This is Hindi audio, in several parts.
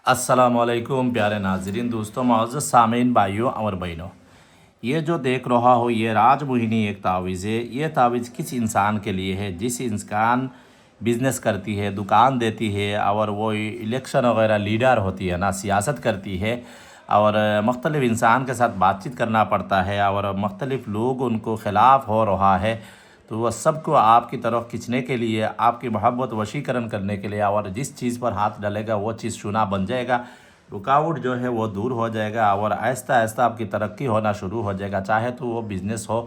अस्सलामुअलैकुम प्यारे नाजरीन दोस्तों मुअज़्ज़ज़ सामीन भाइयों और बहनों, ये जो देख रहा हो ये राजमोहिनी एक तावीज़ है। ये तावीज़ किस इंसान के लिए है जिस इंसान बिज़नेस करती है, दुकान देती है और वो इलेक्शन वगैरह लीडर होती है ना, सियासत करती है और मुख्तलिफ़ इंसान के साथ बातचीत करना पड़ता है और मुख्तलिफ़ लोग उनको ख़िलाफ़ हो रहा है, तो वह सबको आपकी तरफ खींचने के लिए, आपकी मोहब्बत वशीकरण करने के लिए और जिस चीज़ पर हाथ डालेगा वो चीज़ चूना बन जाएगा, रुकावट जो है वो दूर हो जाएगा और आहिस्ता आहिस्ता आपकी तरक्की होना शुरू हो जाएगा। चाहे तो वो बिज़नेस हो,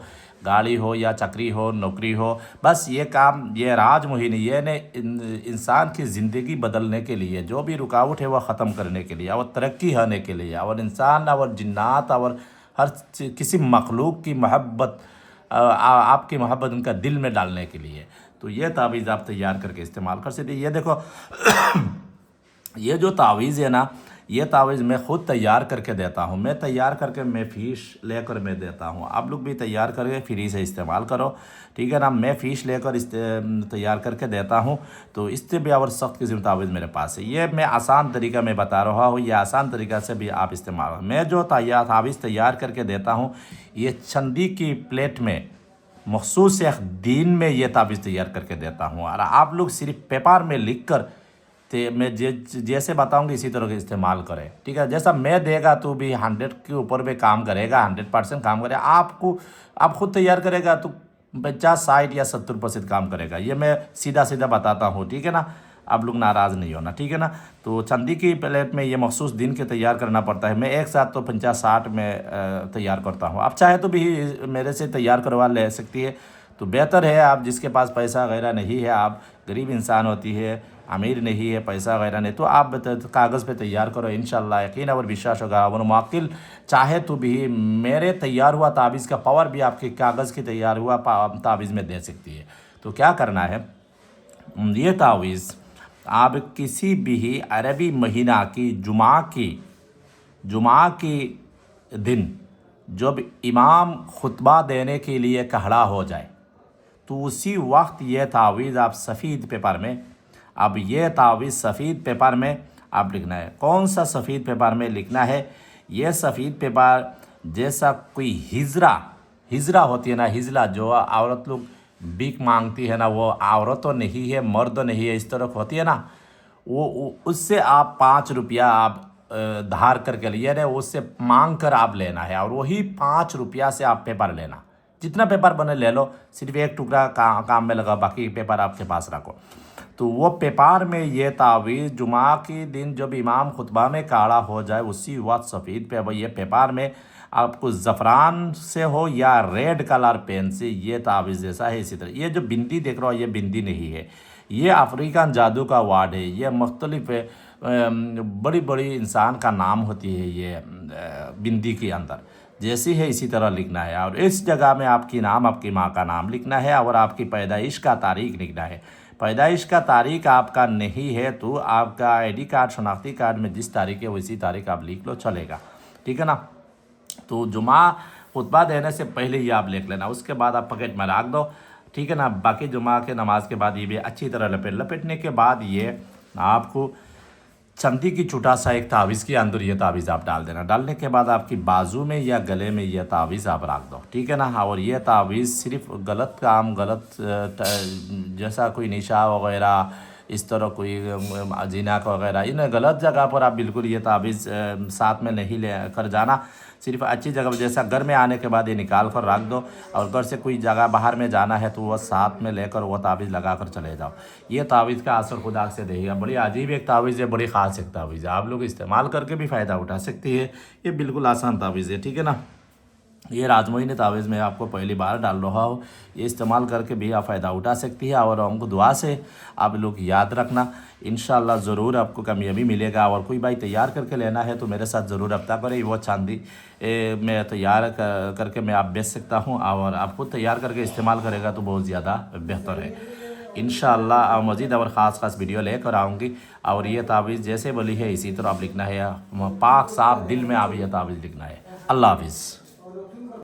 गाड़ी हो या चाकरी हो, नौकरी हो, बस ये काम ये राजमोहिनी ये ने इंसान की ज़िंदगी बदलने के लिए, जो भी रुकावट है वह ख़त्म करने के लिए और तरक्की होने के लिए और इंसान और जिन्नात और हर किसी मखलूक की मोहब्बत आपकी मोहब्बत उनका दिल में डालने के लिए। तो ये तावीज़ आप तैयार करके इस्तेमाल कर सकते। ये देखो ये जो तावीज़ है ना, ये तावीज़ मैं ख़ुद तैयार करके देता हूँ। मैं तैयार करके मैं फ़ीस लेकर मैं देता हूँ। आप लोग भी तैयार करके फ्री से इस्तेमाल करो, ठीक है ना। मैं फ़ीस लेकर इस तैयार करके देता हूँ। तो इससे भी और सख्त किस्म तावीज़ मेरे पास है। ये मैं आसान तरीका मैं बता रहा हूँ, ये आसान तरीका से भी आप इस्तेमाल। मैं जो तावीज़ तैयार करके देता हूँ, ये चंदी की प्लेट में मखसूस एक दिन में ये तावीज़ तैयार करके देता हूँ और आप लोग सिर्फ पेपर में लिख कर तो मैं जैसे बताऊंगी इसी तरह के इस्तेमाल करें, ठीक है। जैसा मैं देगा तो भी 100 के ऊपर भी काम करेगा, 100% काम करेगा। आपको आप खुद तैयार करेगा तो 50, 60 या 70% काम करेगा। ये मैं सीधा सीधा बताता हूँ, ठीक है ना। आप लोग नाराज़ नहीं होना, ठीक है ना। तो चांदी की प्लेट में ये मखसूस दिन के तैयार करना पड़ता है। मैं एक साथ तो 50-60 में तैयार करता हूँ। आप चाहे तो भी मेरे से तैयार करवा ले सकती है, तो बेहतर है। आप जिसके पास पैसा वगैरह नहीं है, आप गरीब इंसान होती है, अमीर नहीं है, पैसा वगैरह नहीं, तो आप कागज़ पे तैयार करो। इंशाल्लाह यकीन और विश्वास होगा और मुवक्किल चाहे तो भी मेरे तैयार हुआ तावीज़ का पावर भी आपके कागज़ की तैयार हुआ तावीज़ में दे सकती है। तो क्या करना है, ये तावीज़ आप किसी भी अरबी महीना की जुमा की दिन जब इमाम खुतबा देने के लिए खड़ा हो जाए, तो उसी वक्त ये तावीज़ आप सफ़ेद पेपर में, अब ये तावीज़ सफ़ेद पेपर में आप लिखना है। कौन सा सफ़ेद पेपर में लिखना है, ये सफ़ेद पेपर जैसा कोई हिजरा होती है ना, हिजला जो औरत लोग भीख मांगती है ना, वो औरत तो नहीं है, मर्द तो नहीं है, इस तरह होती है ना, वो उससे आप 5 रुपया आप धार करके लिए ना, उससे मांग कर आप लेना है और वही 5 रुपया से आप पेपर लेना। जितना पेपर बने ले लो, सिर्फ एक टुकड़ा काम में लगा, बाकी पेपर आपके पास रखो। तो वो पेपर में ये तावीज़ जुमा के दिन जब इमाम खुतबा में खड़ा हो जाए, उसी वक्त सफ़ेद पे ये पेपर में आपको ज़फ़रान से हो या रेड कलर पेन से ये तावीज़ जैसा है। इसी तरह ये जो बिंदी देख रहा हो, ये बिंदी नहीं है, ये अफ्रीकन जादू का वार्ड है। ये मुख्तलिफ बड़ी बड़ी इंसान का नाम होती है ये बिंदी के अंदर, जैसी है इसी तरह लिखना है। और इस जगह में आपकी नाम, आपकी माँ का नाम लिखना है और आपकी पैदाइश का तारीख़ लिखना है। पैदाइश का तारीख़ आपका नहीं है तो आपका आईडी कार्ड, शनाख्ती कार्ड में जिस तारीख़ है वैसी तारीख़ आप लिख लो, चलेगा, ठीक है ना। तो जुमा खुतबा देने से पहले ये आप लिख लेना, उसके बाद आप पॉकेट में रख दो, ठीक है ना। बाकी जुमा के नमाज के बाद ये भी अच्छी तरह लपेटने के बाद ये आपको चंदी की छोटा सा एक तावीज़ के अंदर ये तावीज़ आप डाल देना। डालने के बाद आपकी बाजू में या गले में ये तावीज़ आप रख दो, ठीक है ना। और ये तावीज़ सिर्फ गलत काम, जैसा कोई निशा वगैरह, इस तरह कोई जिना वगैरह, इन गलत जगह पर आप बिल्कुल ये तावीज़ साथ में नहीं ले कर जाना। सिर्फ अच्छी जगह पर, जैसा घर में आने के बाद ये निकाल कर रख दो और घर से कोई जगह बाहर में जाना है तो वह साथ में लेकर वो तावीज़ लगा कर चले जाओ। ये तावीज़ का असर खुदा से देगा। बड़ी अजीब एक तावीज़ है, बड़ी ख़ास एक तावीज़ है, आप लोग इस्तेमाल करके भी फ़ायदा उठा सकती है। ये बिल्कुल आसान तावीज़ है, ठीक है ना। ये राजमोहिनी तावीज़ में आपको पहली बार डाल रहा हो, ये इस्तेमाल करके भी आप फ़ायदा उठा सकती है। और हमको दुआ से आप लोग याद रखना, इंशाल्लाह ज़रूर आपको कामयाबी मिलेगा। और कोई भाई तैयार करके लेना है तो मेरे साथ ज़रूर रब्ता करें। वो चांदी मैं तैयार करके मैं आप बेच सकता हूँ और आप खुद तैयार करके इस्तेमाल करेगा तो बहुत ज़्यादा बेहतर है। इंशाल्लाह मज़ीद और ख़ास वीडियो लेकर आऊँगी। और ये तावीज़ जैसे बोली है इसी तरह आप लिखना है, पाक साफ दिल में आप ये तावीज़ लिखना है। अल्लाह हाफ़िज़।